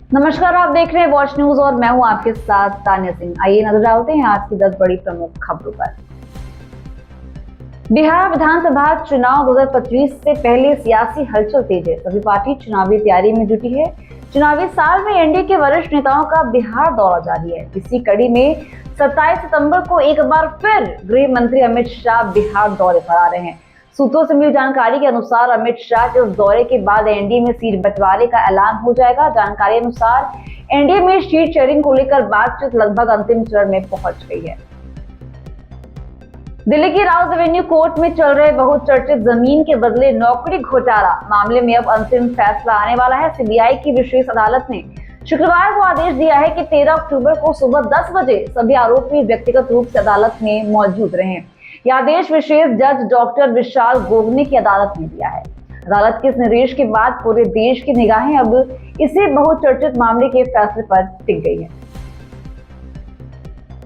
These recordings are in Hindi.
नमस्कार, आप देख रहे हैं वॉच न्यूज और मैं हूं आपके साथ तानिया सिंह। आइए नजर डालते हैं आज की 10 बड़ी प्रमुख खबरों पर। बिहार विधानसभा चुनाव 2025 से पहले सियासी हलचल तेज है। सभी पार्टी चुनावी तैयारी में जुटी है। चुनावी साल में एनडीए के वरिष्ठ नेताओं का बिहार दौरा जारी है। इसी कड़ी में 27 सितंबर को एक बार फिर गृह मंत्री अमित शाह बिहार दौरे पर आ रहे हैं। सूत्रों से मिली जानकारी के अनुसार अमित शाह के उस दौरे के बाद एनडीए में सीट बंटवारे का ऐलान हो जाएगा। जानकारी अनुसार एनडीए में सीट शेयरिंग को लेकर बातचीत लगभग अंतिम चरण में पहुंच गई है। दिल्ली की राउज एवेन्यू कोर्ट में चल रहे बहुचर्चित जमीन के बदले नौकरी घोटाला मामले में अब अंतिम फैसला आने वाला है। सीबीआई की विशेष अदालत ने शुक्रवार को आदेश दिया है कि 13 अक्टूबर को सुबह 10 बजे सभी आरोपी व्यक्तिगत रूप से अदालत में मौजूद रहे। यह आदेश विशेष जज डॉक्टर विशाल गोगने की अदालत ने दिया है। अदालत के इस निर्देश के बाद पूरे देश की निगाहें अब इसी बहुचर्चित मामले के फैसले पर टिक गई है।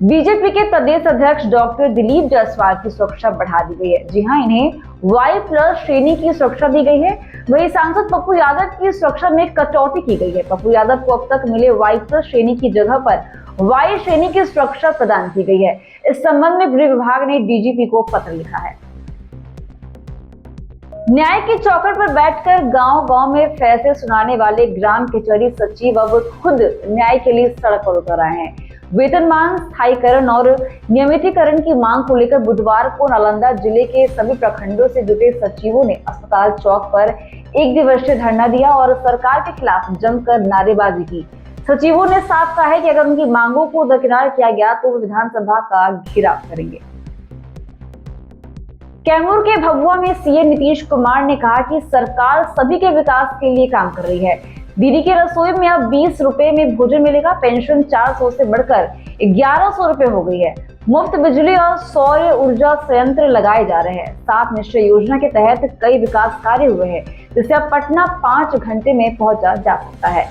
बीजेपी के प्रदेश अध्यक्ष डॉक्टर दिलीप जायसवाल की सुरक्षा बढ़ा दी गई है। जी हां, इन्हें Y+ श्रेणी की सुरक्षा दी गई है। वहीं सांसद पप्पू यादव की सुरक्षा में कटौती की गई है। पप्पू यादव को अब तक मिले Y+ श्रेणी की जगह पर Y श्रेणी की सुरक्षा प्रदान की गई है। इस संबंध में गृह विभाग ने डीजीपी को पत्र लिखा है। न्याय की चौखट पर बैठकर गांव-गांव में फैसले सुनाने वाले ग्राम कचहरी सचिव अब खुद न्याय के लिए सड़क पर उतर आए हैं। वेतनमान स्थायीकरण और नियमितीकरण की मांग को लेकर बुधवार को नालंदा जिले के सभी प्रखंडों से जुटे सचिवों ने अस्पताल चौक पर एक दिवसीय धरना दिया और सरकार के खिलाफ जमकर नारेबाजी की। सचिवों ने साफ कहा है कि अगर उनकी मांगों को दरकिनार किया गया तो वे विधानसभा का घेराव करेंगे। कैमूर के भभुआ में सीएम नीतीश कुमार ने कहा कि सरकार सभी के विकास के लिए काम कर रही है। दीदी की रसोई में अब 20 रुपए में भोजन मिलेगा। पेंशन 400 से बढ़कर 1100 रुपए हो गई है। मुफ्त बिजली और सौर ऊर्जा संयंत्र लगाए जा रहे हैं। 7 निश्चय योजना के तहत कई विकास कार्य हुए हैं, जिससे अब पटना 5 घंटे में पहुंचा जा सकता है।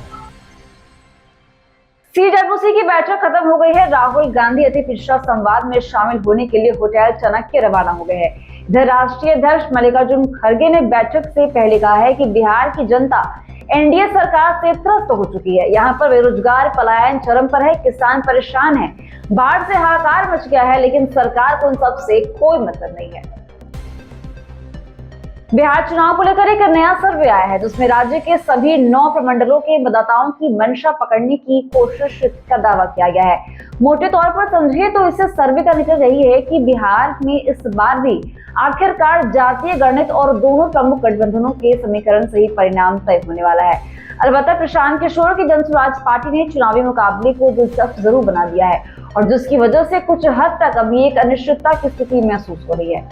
सीडब्ल्यूसी की बैठक खत्म हो गई है। राहुल गांधी अति पिछड़ा संवाद में शामिल होने के लिए होटल चाणक्य रवाना हो गए हैं। इधर राष्ट्रीय अध्यक्ष मल्लिकार्जुन खड़गे ने बैठक से पहले कहा है कि बिहार की जनता एनडीए सरकार से त्रस्त हो चुकी है। यहाँ पर बेरोजगार पलायन चरम पर है, किसान परेशान है, बाढ़ से हाहाकार मच गया है, लेकिन सरकार को उन सब से कोई मतलब नहीं है। बिहार चुनाव को लेकर एक नया सर्वे आया है, जिसमें राज्य के सभी 9 प्रमंडलों के मतदाताओं की मंशा पकड़ने की कोशिश का दावा किया गया है। मोटे तौर पर समझिए तो इससे सर्वे का निकल यही है कि बिहार में इस बार भी आखिरकार जातीय गणित और दोनों प्रमुख गठबंधनों के समीकरण से ही परिणाम तय होने वाला है। अलबत्ता प्रशांत किशोर की जनसुराज पार्टी ने चुनावी मुकाबले को दिलचस्प जरूर बना दिया है, और जिसकी वजह से कुछ हद तक अभी एक अनिश्चितता की स्थिति महसूस हो रही है।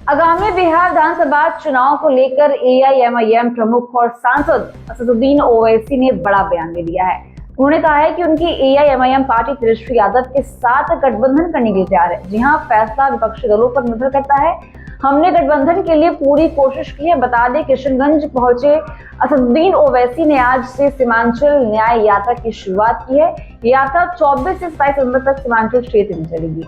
आगामी बिहार विधानसभा चुनाव को लेकर एआईएमआईएम प्रमुख और सांसद असदुद्दीन ओवैसी ने बड़ा बयान दे दिया है। उन्होंने कहा है कि उनकी एआईएमआईएम पार्टी तेजस्वी यादव के साथ गठबंधन करने के लिए तैयार है। जी हां, फैसला विपक्षी दलों पर निर्भर करता है। हमने गठबंधन के लिए पूरी कोशिश की है। बता दें, किशनगंज पहुंचे असदुद्दीन ओवैसी ने आज से सीमांचल न्याय यात्रा की शुरुआत की है। यात्रा 24 से 27 नवंबर तक सीमांचल क्षेत्र में चलेगी।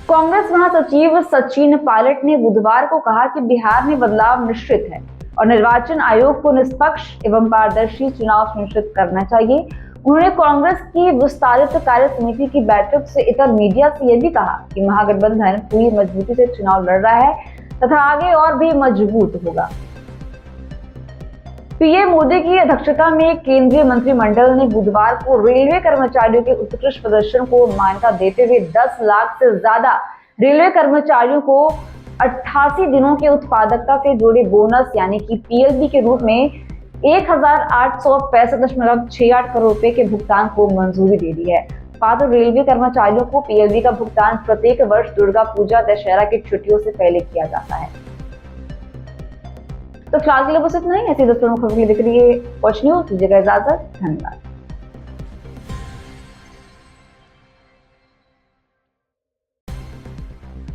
कांग्रेस महासचिव सचिन पायलट ने बुधवार को कहा कि बिहार में बदलाव निश्चित है और निर्वाचन आयोग को निष्पक्ष एवं पारदर्शी चुनाव सुनिश्चित करना चाहिए। उन्होंने कांग्रेस की विस्तारित कार्य समिति की बैठक से इतर मीडिया से यह भी कहा कि महागठबंधन पूरी मजबूती से चुनाव लड़ रहा है तथा आगे और भी मजबूत होगा। पीएम मोदी की अध्यक्षता में केंद्रीय मंत्रिमंडल ने बुधवार को रेलवे कर्मचारियों के उत्कृष्ट प्रदर्शन को मान्यता देते हुए 10 लाख से ज्यादा रेलवे कर्मचारियों को 88 दिनों के उत्पादकता से जुड़े बोनस यानी कि पीएलबी के रूप में 1865.68 करोड़ रुपए के भुगतान को मंजूरी दे दी है। पात्र रेलवे कर्मचारियों को पीएलबी का भुगतान प्रत्येक वर्ष दुर्गा पूजा, दशहरा की छुट्टियों से पहले किया जाता है। तो फिलहाल के लिए बस इतना ही। ऐसी 10 प्रमुख खबरें देखने के लिए वॉच न्यूज दीजिएगा इजाजत। धन्यवाद।